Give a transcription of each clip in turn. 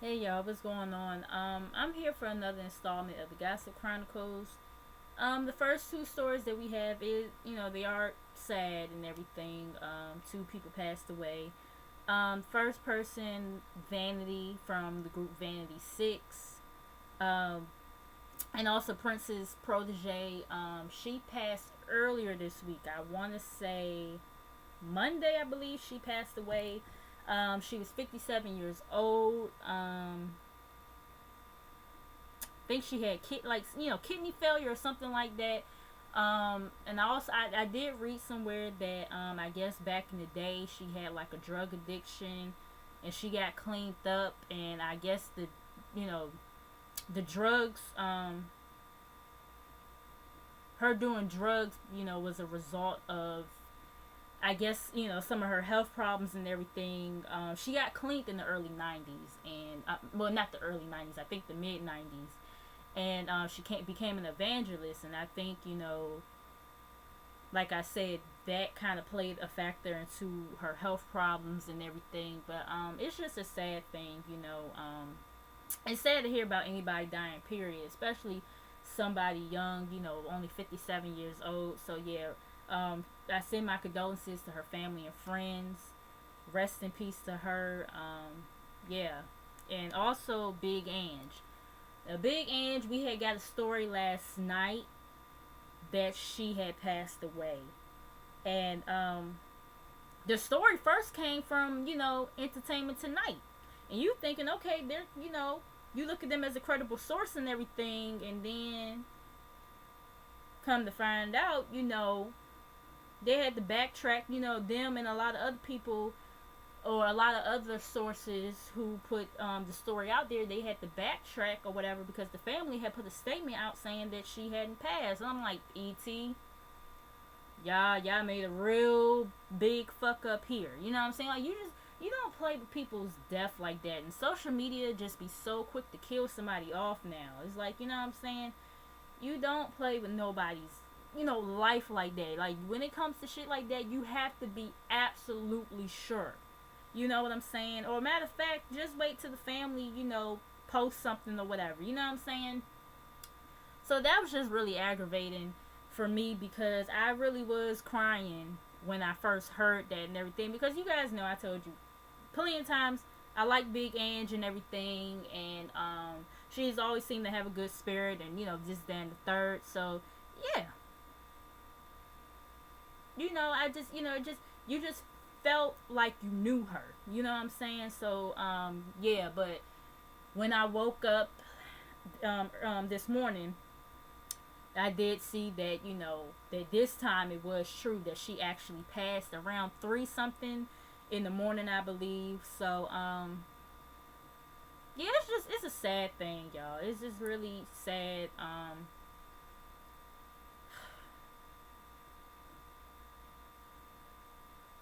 Hey y'all, what's going on? I'm here for another installment of the Gossip Chronicles. The first two stories that we have is, they are sad and everything. Two people passed away. First person, Vanity from the group Vanity 6. Um, and also Prince's protege. She passed earlier this week. I want to say Monday, I believe she passed away. She was 57 years old. Think she had kidney failure or something like that. And I did read somewhere that I guess back in the day she had like a drug addiction, and she got cleaned up, and I guess you know the drugs, her doing drugs, was a result of, I guess, some of her health problems and everything. She got cleaned in the early 90s, and well, not the early 90s, I think the mid 90s. And became an evangelist, and I think, like I said, that kind of played a factor into her health problems and everything. But it's just a sad thing, it's sad to hear about anybody dying, period, especially somebody young, only 57 years old. So yeah, I send my condolences to her family and friends. Rest in peace to her. Yeah, and also Big Ange. Big Ange, we had got a story last night that she had passed away, and the story first came from Entertainment Tonight, and you thinking, okay, they're you look at them as a credible source and everything, and then come to find out, they had to backtrack. Them and a lot of other people, or a lot of other sources who put the story out there, they had to backtrack or whatever, because the family had put a statement out saying that she hadn't passed. And I'm like, ET, y'all made a real big fuck up here. You know what I'm saying? Like, you don't play with people's death like that. And social media just be so quick to kill somebody off now. It's like, you know what I'm saying? You don't play with nobody's life like that. Like, when it comes to shit like that, you have to be absolutely sure. You know what I'm saying? Or matter of fact, just wait till the family, post something or whatever. You know what I'm saying? So that was just really aggravating for me, because I really was crying when I first heard that and everything. Because you guys know I told you plenty of times I like Big Ange and everything, and she's always seemed to have a good spirit, and just then the third. So yeah, I just you just felt like you knew her. You know what I'm saying? So yeah, but when I woke up this morning, I did see that that this time it was true that she actually passed around 3 something in the morning, I believe. So yeah, it's a sad thing, y'all. It's just really sad.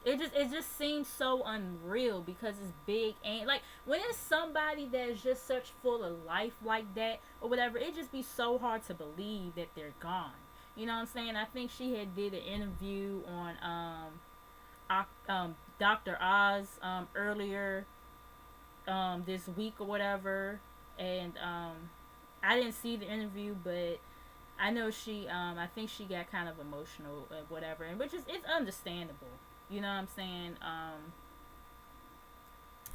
It just seems so unreal, because it's big, and like when it's somebody that's just such full of life like that or whatever, it just be so hard to believe that they're gone. You know what I'm saying? I think she had did an interview on Dr. Oz earlier this week or whatever, and I didn't see the interview, but I know I think she got kind of emotional or whatever, and which is it's understandable. You know what I'm saying?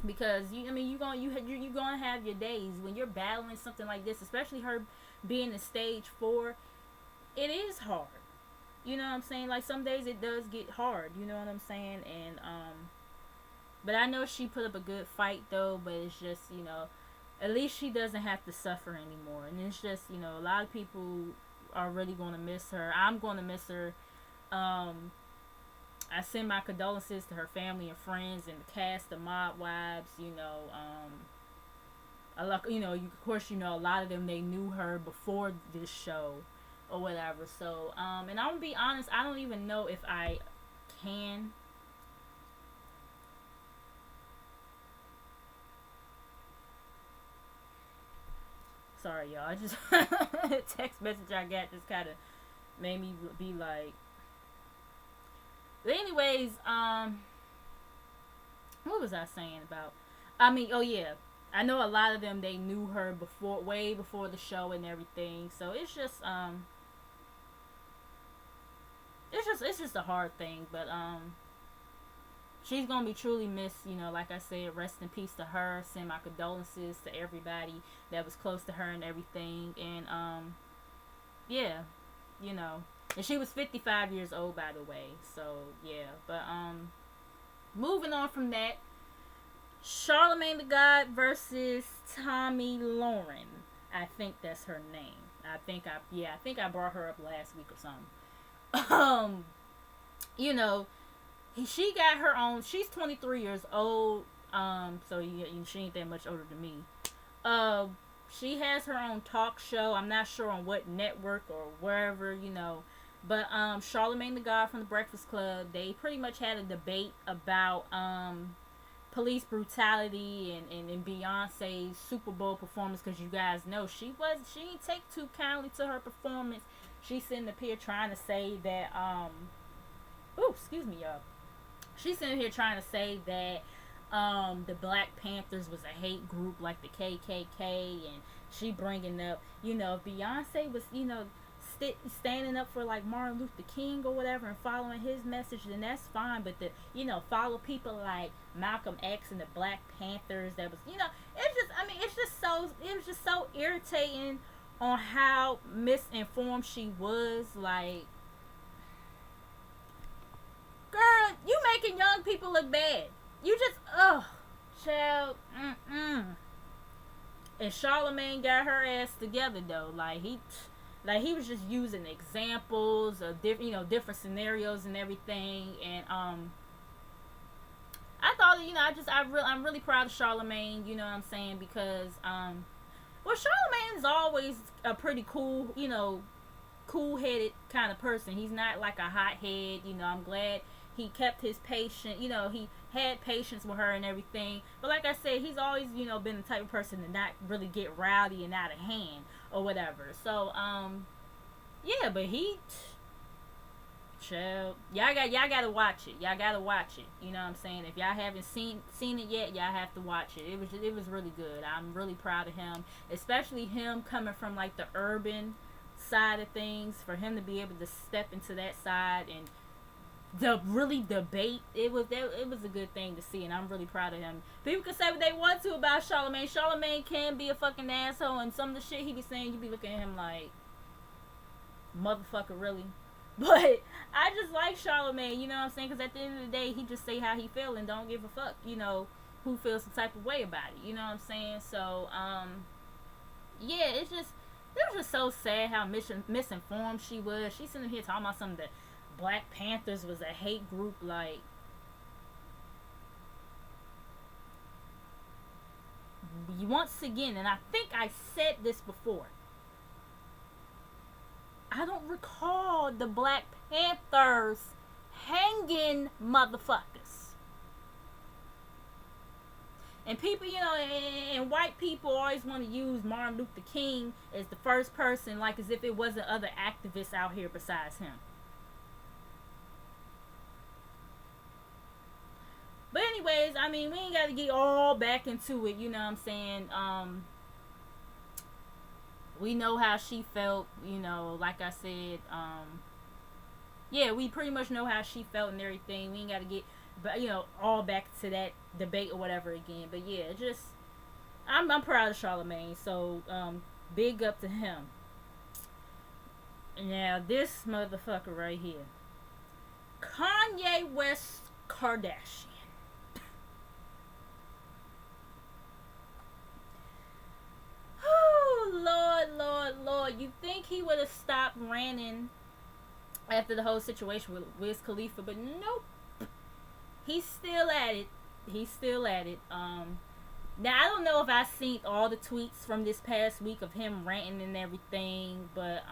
Because you gonna have your days when you're battling something like this, especially her being in stage 4. It is hard. You know what I'm saying? Like, some days it does get hard. You know what I'm saying? And but I know she put up a good fight though. But it's just, at least she doesn't have to suffer anymore. And it's just, a lot of people are really gonna miss her. I'm gonna miss her. Um, I send my condolences to her family and friends and the cast, the Mob Wives. I like, of course, a lot of them, they knew her before this show or whatever. So, and I'm gonna be honest, I don't even know if I can. Sorry, y'all. I just text message I got just kind of made me be like. But anyways, what was I saying about? I mean, oh yeah, I know a lot of them, they knew her before, way before the show and everything. So it's just a hard thing, but she's gonna be truly missed. Like I said, rest in peace to her. Send my condolences to everybody that was close to her and everything. And yeah, and she was 55 years old, by the way. So yeah, but moving on from that, Charlemagne the God versus Tomi Lahren. I think that's her name. I think I brought her up last week or something. She got her own. She's 23 years old. So she ain't that much older than me. She has her own talk show. I'm not sure on what network or wherever, But Charlemagne the God from the Breakfast Club, they pretty much had a debate about police brutality and Beyonce's Super Bowl performance, because you guys know she didn't take too kindly to her performance. She's sitting up here trying to say that excuse me, y'all. She's sitting here trying to say that the Black Panthers was a hate group like the KKK, and she bringing up, if Beyonce was, standing up for like Martin Luther King or whatever and following his message, then that's fine. But follow people like Malcolm X and the Black Panthers, that was, it was just so irritating on how misinformed she was. Like, girl, you making young people look bad. You just, child, And Charlemagne got her ass together though. Like he was just using examples of different scenarios and everything. And I thought I'm really proud of Charlemagne. You know what I'm saying? Because Charlemagne is always a pretty cool, cool-headed kind of person. He's not like a hothead. I'm glad he kept his patience. He had patience with her and everything. But like I said, he's always, been the type of person to not really get rowdy and out of hand or whatever. So, yeah, but child, y'all gotta watch it. Y'all gotta watch it. You know what I'm saying? If y'all haven't seen it yet, y'all have to watch it. It was really good. I'm really proud of him, especially him coming from like the urban side of things. For him to be able to step into that side and really debate, it was a good thing to see, and I'm really proud of him. People can say what they want to about Charlemagne. Charlemagne can be a fucking asshole, and some of the shit he be saying, you be looking at him like, motherfucker, really? But I just like Charlemagne, you know what I'm saying? Because at the end of the day, he just say how he feel and don't give a fuck, who feels some type of way about it. You know what I'm saying? So, yeah, it was just so sad how misinformed she was. She's sitting here talking about something that Black Panthers was a hate group. Like, once again, and I think I said this before, I don't recall the Black Panthers hanging motherfuckers. And people, and white people always want to use Martin Luther King as the first person, like as if it wasn't other activists out here besides him. But anyways, we ain't got to get all back into it, you know what I'm saying? We know how she felt, like I said, yeah, we pretty much know how she felt and everything. We ain't got to get, all back to that debate or whatever again. But yeah, I'm proud of Charlemagne, so, big up to him. Now, this motherfucker right here, Kanye West Kardashian. Lord, you think he would have stopped ranting after the whole situation with Wiz Khalifa, but nope. He's still at it. Now, I don't know if I seen all the tweets from this past week of him ranting and everything, but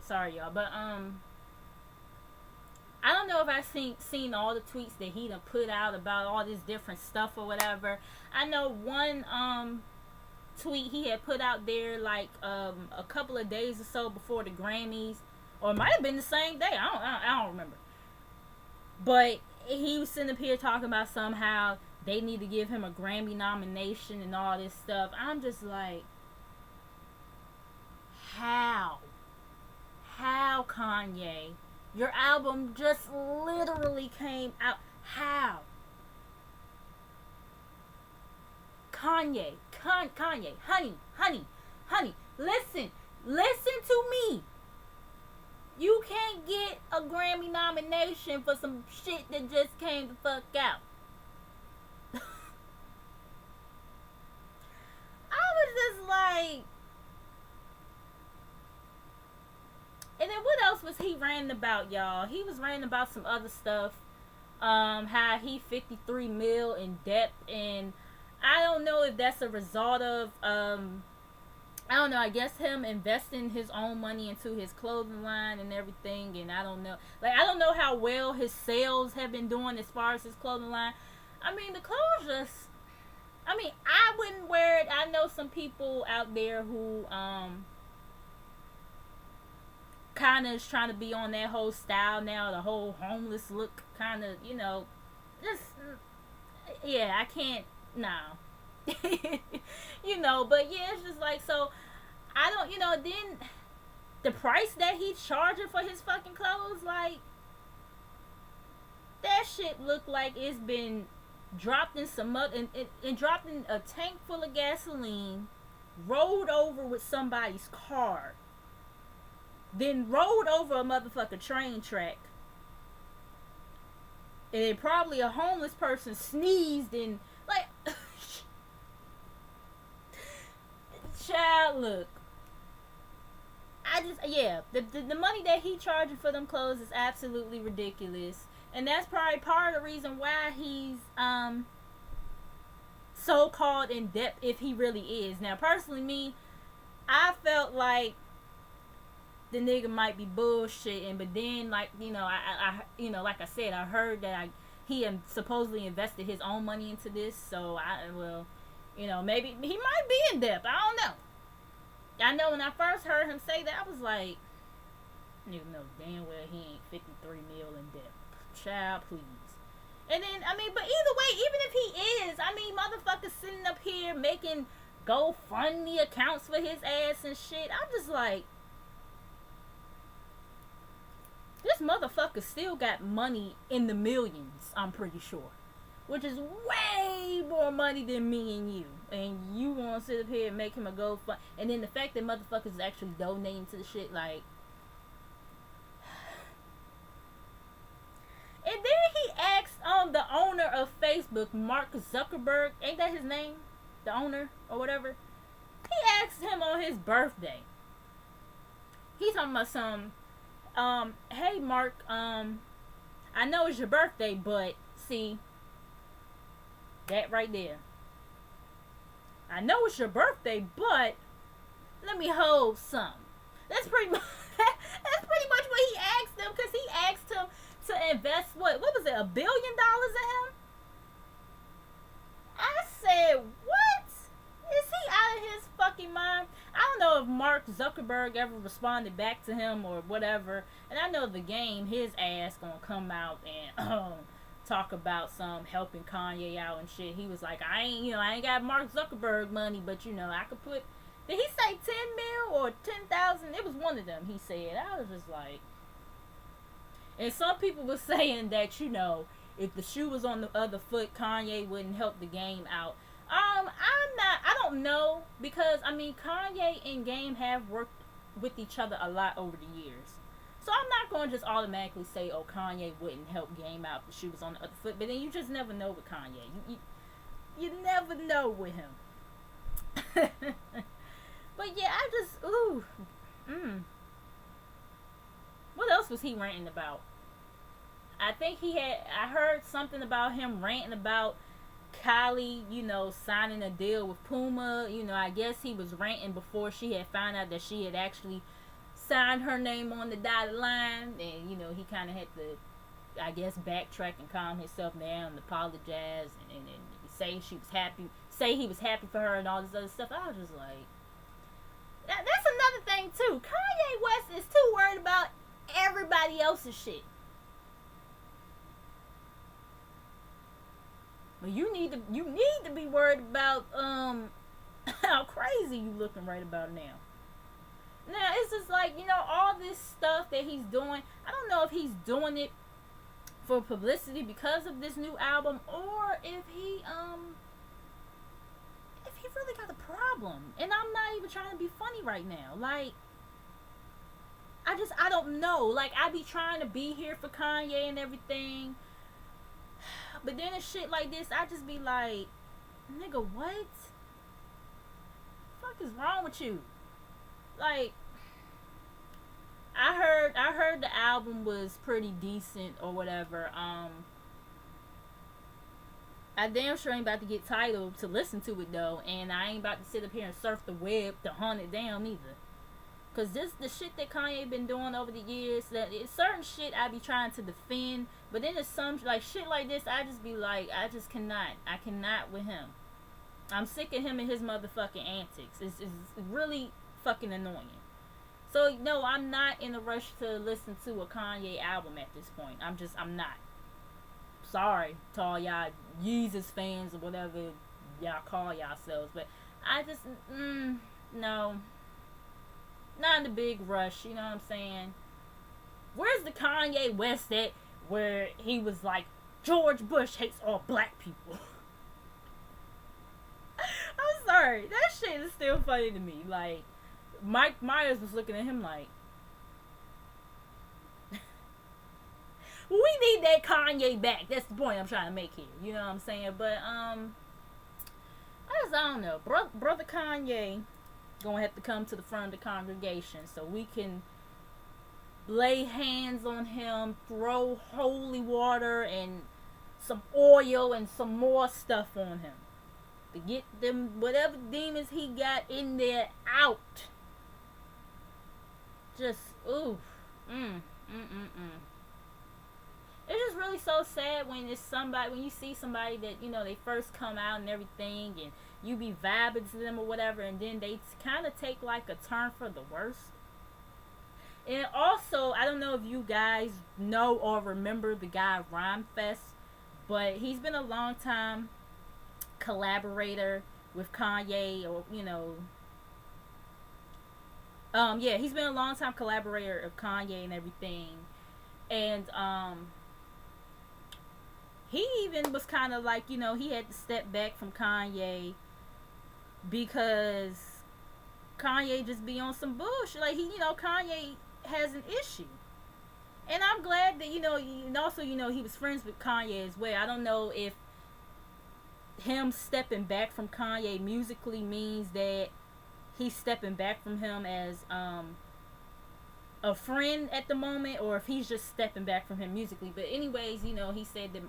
sorry y'all, but I don't know if I seen all the tweets that he done put out about all this different stuff or whatever. I know one tweet he had put out there like a couple of days or so before the Grammys, or it might have been the same day. I don't remember. But he was sitting up here talking about somehow they need to give him a Grammy nomination and all this stuff. I'm just like, how Kanye? Your album just literally came out. How? Kanye, honey, listen to me. You can't get a Grammy nomination for some shit that just came the fuck out. I was just like, and then what else was he ranting about, y'all? He was ranting about some other stuff. How he 53 mil in debt, and I don't know if that's a result of I don't know, I guess him investing his own money into his clothing line and everything, and I don't know. Like, I don't know how well his sales have been doing as far as his clothing line. I mean, the clothes just, I mean, I wouldn't wear it. I know some people out there who kind of is trying to be on that whole style now, the whole homeless look kind of, you know, just, yeah, I can't, nah. You know, but yeah, it's just like, so I don't, you know, then the price that he's charging for his fucking clothes, like, that shit look like it's been dropped in some mud and dropped in a tank full of gasoline, rolled over with somebody's car, then rolled over a motherfucking train track, and then probably a homeless person sneezed and, like, child, look, I just, yeah, the money that he charging for them clothes is absolutely ridiculous, and that's probably part of the reason why he's so called in debt, if he really is. Now, personally, me, I felt like the nigga might be bullshitting, but then, like, you know, I you know, like I said, I heard that he supposedly invested his own money into this, so well, you know, maybe he might be in debt. I don't know. I know when I first heard him say that, I was like, nigga know damn well he ain't 53 mil in debt. Child, please. And then, I mean, but either way, even if he is, I mean, motherfuckers sitting up here making GoFundMe accounts for his ass and shit. I'm just like, this motherfucker still got money in the millions, I'm pretty sure. Which is way more money than me and you. And you want to sit up here and make him a GoFundMe. And then the fact that motherfuckers is actually donating to the shit, like. And then he asked the owner of Facebook, Mark Zuckerberg, ain't that his name? The owner or whatever. He asked him on his birthday. He's talking about some, hey Mark, I know it's your birthday, but see, that right there. I know it's your birthday, but let me hold some. That's pretty much what he asked him, because he asked him to invest what was it, $1 billion in him? I said, what? Is he out of his fucking mind? I don't know if Mark Zuckerberg ever responded back to him or whatever. And I know the game, his ass gonna come out and talk about some helping Kanye out and shit. He was like, I ain't got Mark Zuckerberg money, but you know, I could put. Did he say 10 mil or 10,000? It was one of them. He said. I was just like. And some people were saying that, you know, if the shoe was on the other foot, Kanye wouldn't help the game out. I don't know, because I mean, Kanye and Game have worked with each other a lot over the years. So I'm not going to just automatically say, oh, Kanye wouldn't help Game out if the shoe was on the other foot. But then you just never know with Kanye. You never know with him. But yeah, I just, What else was he ranting about? I think I heard something about him ranting about Kylie, you know, signing a deal with Puma. You know, I guess he was ranting before she had found out that she had actually signed her name on the dotted line. And, you know, he kind of had to I guess, backtrack and calm himself down and apologize and say she was happy, say he was happy for her and all this other stuff. I was just like, that's another thing too. Kanye West is too worried about everybody else's shit. But you need to be worried about how crazy you looking right about now. Now it's just like, all this stuff that he's doing. I don't know if he's doing it for publicity because of this new album, or if he really got a problem. And I'm not even trying to be funny right now. Like, I don't know. Like, I be trying to be here for Kanye and everything, but then a shit like this, I just be like, nigga, what? The fuck is wrong with you? Like, I heard the album was pretty decent or whatever. I damn sure ain't about to get Tidal to listen to it though, and I ain't about to sit up here and surf the web to hunt it down either. Cause the shit that Kanye been doing over the years, that it's certain shit I be trying to defend, but then there's some like shit like this, I just be like, I cannot with him. I'm sick of him and his motherfucking antics. It's really fucking annoying. So no, I'm not in a rush to listen to a Kanye album at this point. I'm not. Sorry to all y'all Yeezus fans or whatever y'all call yourselves, but I just no, not in the big rush. You know what I'm saying? Where's the Kanye West at where he was like, George Bush hates all black people? I'm sorry, that shit is still funny to me. Like, Mike Myers was looking at him like, we need that Kanye back. That's the point I'm trying to make here. You know what I'm saying? But I don't know. Brother Kanye gonna have to come to the front of the congregation so we can lay hands on him, throw holy water and some oil and some more stuff on him to get them whatever demons he got in there out. Just oof. It's just really so sad when you see somebody that, they first come out and everything, and you be vibing to them or whatever, and then they kind of take like a turn for the worse. And also, I don't know if you guys know or remember the guy Rhyme, but he's been a long time collaborator with Kanye, or he's been a long time collaborator of Kanye and everything. And he even was kind of like, he had to step back from Kanye because Kanye just be on some bullshit. Like, Kanye has an issue. And I'm glad that, and also, he was friends with Kanye as well. I don't know if him stepping back from Kanye musically means that he's stepping back from him as a friend at the moment, or if he's just stepping back from him musically. But anyways, he said that,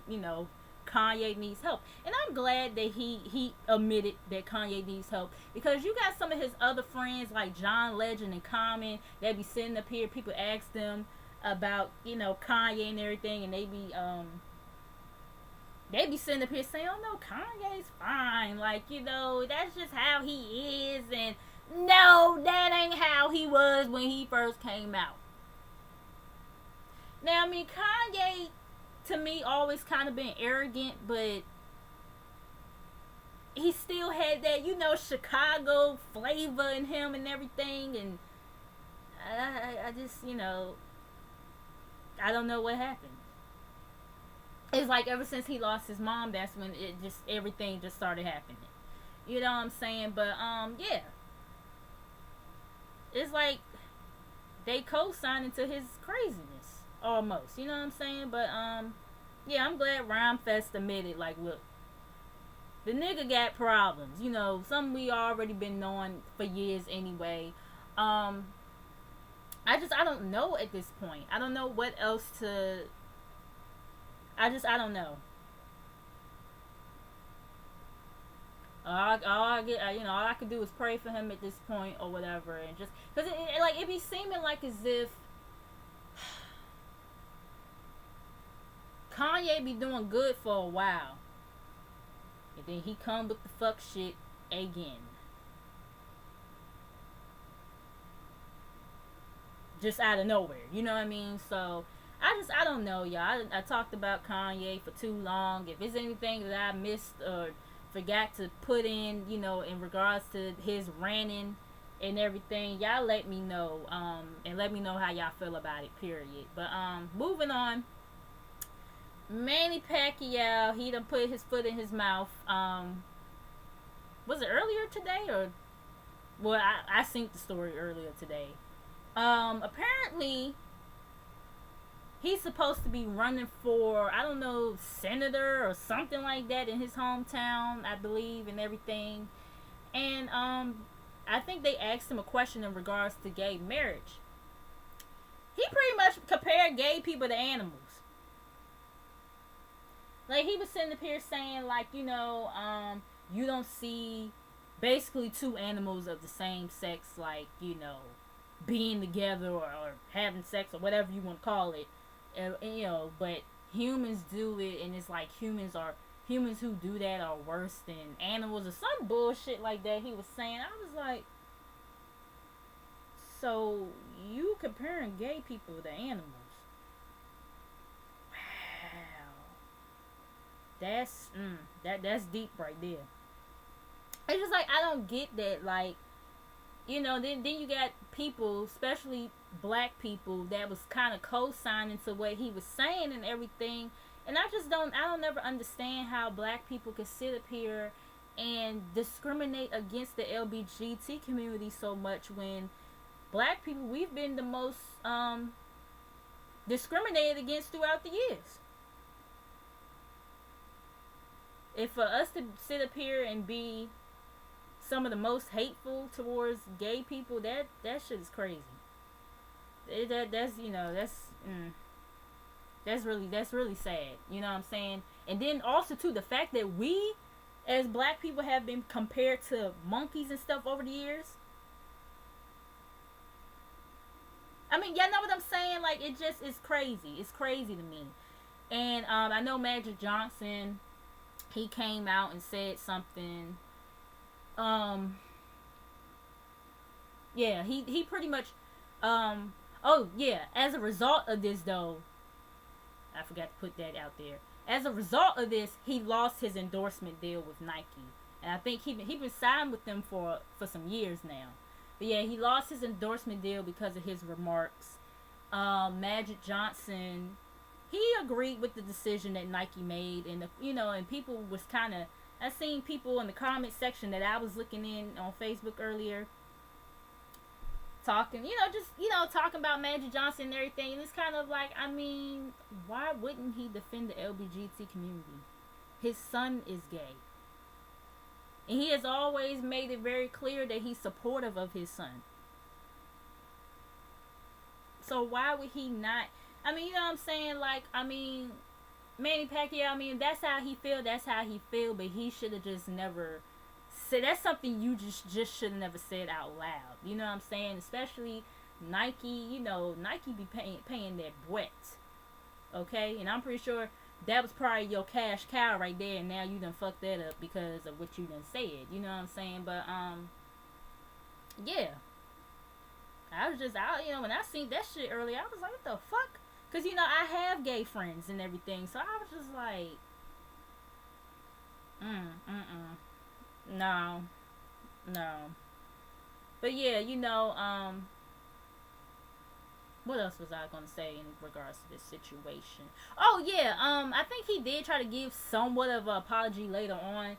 Kanye needs help. And I'm glad that he admitted that Kanye needs help, because you got some of his other friends like John Legend and Common that be sitting up here, people ask them about, Kanye and everything, and they be sitting up here saying, oh no, Kanye's fine, like, that's just how he is, and no, that ain't how he was when he first came out. Now, I mean, Kanye, to me, always kind of been arrogant, but he still had that, Chicago flavor in him and everything, and I just, I don't know what happened. It's like ever since he lost his mom, that's when everything just started happening. You know what I'm saying? But, yeah. It's like they co-signed into his craziness almost, you know what I'm saying? But yeah, I'm glad Rhymefest admitted, like, look, the nigga got problems, some we already been knowing for years anyway. I don't know at this point. I don't know what else to. I don't know. All I could do is pray for him at this point or whatever, and just because it be seeming like as if Kanye be doing good for a while, and then he come with the fuck shit again. Just out of nowhere, you know what I mean? So I don't know, y'all. I talked about Kanye for too long. If there's anything that I missed or forgot to put in, in regards to his ranting and everything, y'all let me know. And let me know how y'all feel about it, period. But moving on. Manny Pacquiao, he done put his foot in his mouth. Was it earlier today or? Well, I synced the story earlier today. Apparently, he's supposed to be running for, I don't know, senator or something like that in his hometown, I believe, and everything. And I think they asked him a question in regards to gay marriage. He pretty much compared gay people to animals. Like, he was sitting up here saying, like, you don't see basically two animals of the same sex, like, being together or having sex or whatever you want to call it. And, but humans do it, and it's like humans who do that are worse than animals or some bullshit like that he was saying. I was like, so you comparing gay people to animals? That's deep right there. It's just like, I don't get that. Like, then you got people, especially black people, that was kind of co-signing to what he was saying and everything. And I don't ever understand how black people can sit up here and discriminate against the LGBT community so much, when black people, we've been the most discriminated against throughout the years. If for us to sit up here and be some of the most hateful towards gay people, that shit is crazy. That's really sad. You know what I'm saying? And then also too, the fact that we as black people have been compared to monkeys and stuff over the years. I mean, y'all know what I'm saying? Like, it just is crazy. It's crazy to me. And I know Magic Johnson, he came out and said something. Yeah, he pretty much, oh yeah, as a result of this though, I forgot to put that out there. As a result of this, he lost his endorsement deal with Nike. And I think he been signed with them for some years now. But yeah, he lost his endorsement deal because of his remarks. Magic Johnson, he agreed with the decision that Nike made, and and people was kind of, I seen people in the comment section that I was looking in on Facebook earlier talking, talking about Magic Johnson and everything. And it's kind of like, I mean, why wouldn't he defend the LGBT community? His son is gay. And he has always made it very clear that he's supportive of his son. So why would he not? I mean, you know what I'm saying? Like, I mean, Manny Pacquiao, I mean, that's how he feel. But he should have just never said. That's something you just should have never said out loud. You know what I'm saying? Especially Nike. Nike be paying their bread. Okay? And I'm pretty sure that was probably your cash cow right there, and now you done fucked that up because of what you done said. You know what I'm saying? But yeah. I was just out, when I seen that shit earlier, I was like, what the fuck? Because, I have gay friends and everything, so I was just like, no. But yeah, what else was I gonna say in regards to this situation? Oh yeah, I think he did try to give somewhat of an apology later on.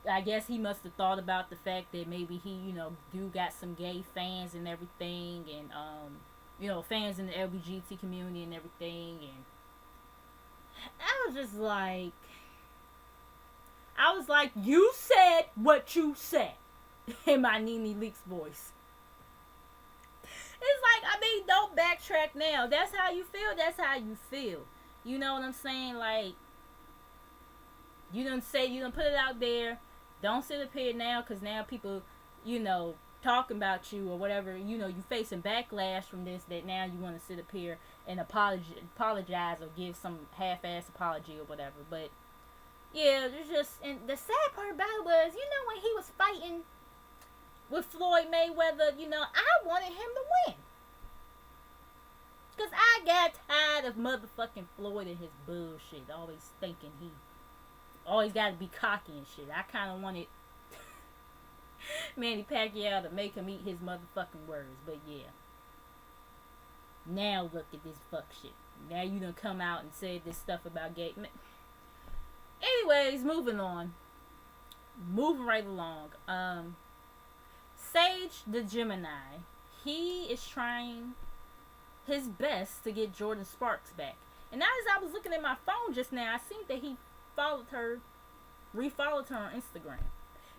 I guess he must have thought about the fact that maybe he, do got some gay fans and everything, and fans in the LGBT community and everything, and I was just like, you said what you said, in my Nene Leakes voice. It's like, I mean, don't backtrack now. That's how you feel. That's how you feel. You know what I'm saying? Like, you done put it out there. Don't sit up here now, because now people, talking about you or whatever, you facing backlash from this, that now you want to sit up here and apologize or give some half-ass apology or whatever. But yeah, there's just, and the sad part about it was, when he was fighting with Floyd Mayweather, I wanted him to win. Because I got tired of motherfucking Floyd and his bullshit. Always thinking he always got to be cocky and shit. I kind of wanted Manny Pacquiao to make him eat his motherfucking words. But yeah. Now look at this fuck shit. Now you done come out and said this stuff about gay men. Anyways, moving on. Moving right along. Sage the Gemini. He is trying his best to get Jordan Sparks back. And now as I was looking at my phone just now, I seen that he refollowed her on Instagram.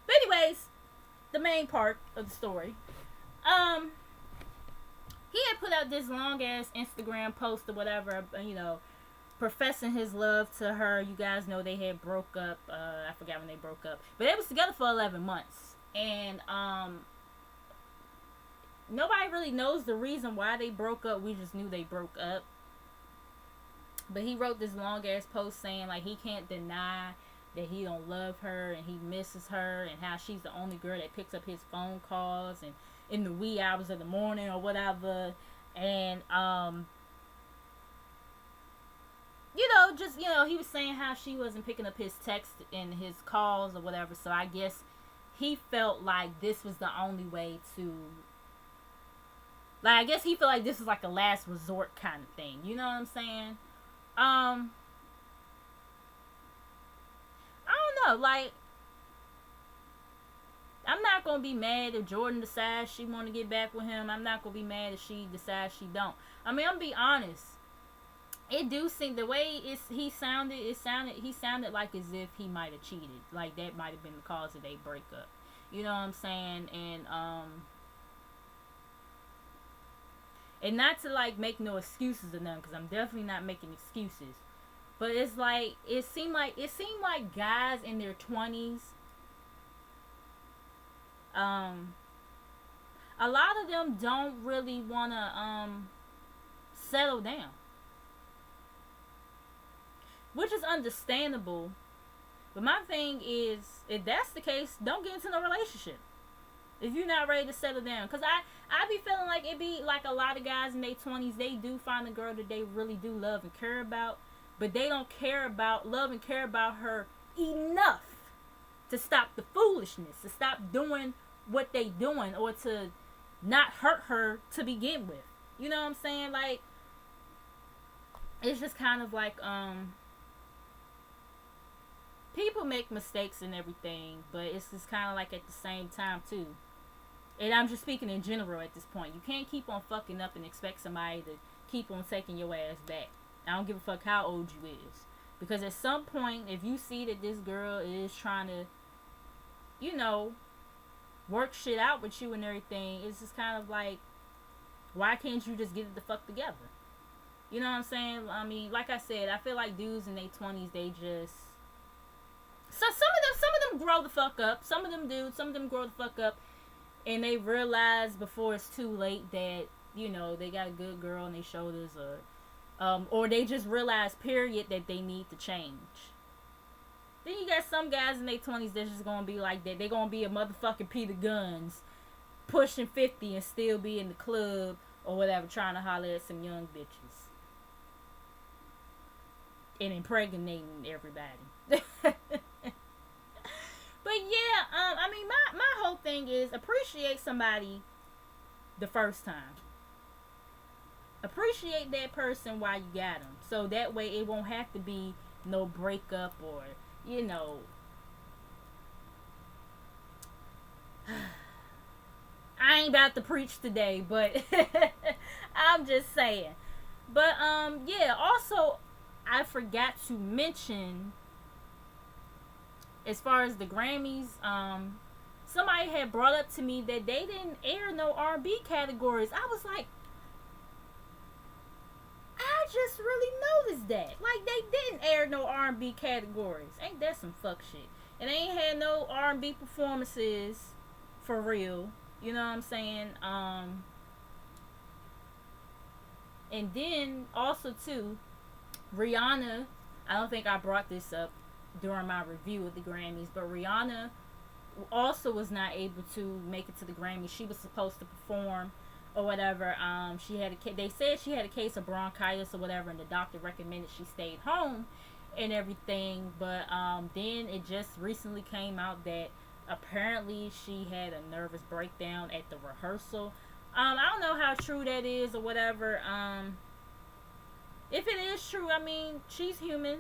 But anyways, the main part of the story. He had put out this long ass Instagram post or whatever, professing his love to her. You guys know they had broke up. I forgot when they broke up. But they was together for 11 months. And nobody really knows the reason why they broke up. We just knew they broke up. But he wrote this long ass post saying like he can't deny that he don't love her and he misses her and how she's the only girl that picks up his phone calls and in the wee hours of the morning or whatever. And he was saying how she wasn't picking up his texts and his calls or whatever. So I guess he felt like this was the only way to, I guess he felt like this was like a last resort kind of thing. You know what I'm saying? I don't know. I'm not going to be mad if Jordan decides she want to get back with him. I'm not going to be mad if she decides she don't. I mean, I'm going to be honest. It do seem, the way he sounded like as if he might have cheated. Like, that might have been the cause of their breakup. You know what I'm saying? And not to, make no excuses or nothing, because I'm definitely not making excuses. But it's like, it seemed like guys in their 20s, a lot of them don't really want to, settle down. Which is understandable. But my thing is, if that's the case, don't get into no relationship. If you're not ready to settle down. Because I be feeling like it be like a lot of guys in their 20s, they do find a girl that they really do love and care about. But they don't love and care about her enough to stop the foolishness. To stop doing what they doing. Or to not hurt her to begin with. You know what I'm saying? Like, it's just kind of like, people make mistakes and everything, but it's just kind of like at the same time too. And I'm just speaking in general at this point. You can't keep on fucking up and expect somebody to keep on taking your ass back. I don't give a fuck how old you is. Because at some point, if you see that this girl is trying to, work shit out with you and everything, it's just kind of like, why can't you just get it the fuck together? You know what I'm saying? I mean, like I said, I feel like dudes in their 20s, they just... So some of them grow the fuck up. Some of them do. Some of them grow the fuck up. And they realize before it's too late that, they got a good girl on their shoulders. Or they just realize, period, that they need to change. Then you got some guys in their 20s that's just going to be like that. They're going to be a motherfucking Peter Guns. Pushing 50 and still be in the club or whatever. Trying to holler at some young bitches. And impregnating everybody. But yeah, I mean, my whole thing is appreciate somebody the first time. Appreciate that person while you got them. So that way it won't have to be no breakup or, I ain't about to preach today, but I'm just saying. But, yeah, also, I forgot to mention, as far as the Grammys, somebody had brought up to me that they didn't air no R&B categories. I was like, I just really noticed that. Like, they didn't air no R&B categories. Ain't that some fuck shit? And they ain't had no R&B performances for real. You know what I'm saying? And then also too, Rihanna, I don't think I brought this up during my review of the Grammys, but Rihanna also was not able to make it to the Grammys. She was supposed to perform or whatever. She had they said she had a case of bronchitis or whatever, and the doctor recommended she stayed home and everything. But then it just recently came out that apparently she had a nervous breakdown at the rehearsal. I don't know how true that is or whatever. If it is true, I mean, she's human.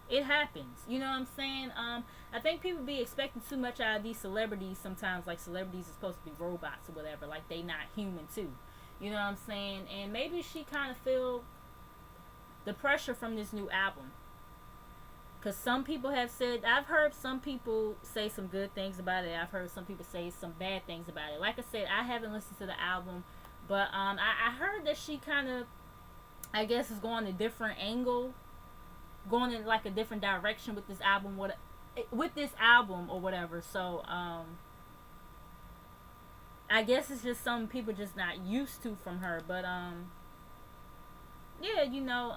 It happens. You know what I'm saying? I think people be expecting too much out of these celebrities sometimes. Like, celebrities are supposed to be robots or whatever. Like, they not human too. You know what I'm saying? And maybe she kind of feel the pressure from this new album. Because some people have said, I've heard some people say some good things about it. I've heard some people say some bad things about it. Like I said, I haven't listened to the album. But I heard that she kind of, I guess, is going a different angle, going in like a different direction with this album, or whatever. So I guess it's just some people just not used to from her. But yeah, you know,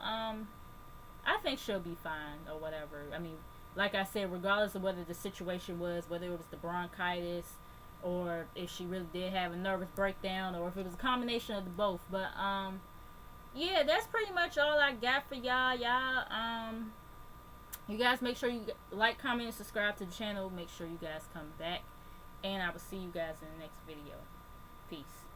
I think she'll be fine or whatever. I mean, like I said, regardless of whether the situation was, whether it was the bronchitis or if she really did have a nervous breakdown or if it was a combination of the both. But yeah, that's pretty much all I got for y'all. You guys make sure you like, comment, and subscribe to the channel. Make sure you guys come back, and I will see you guys in the next video. Peace.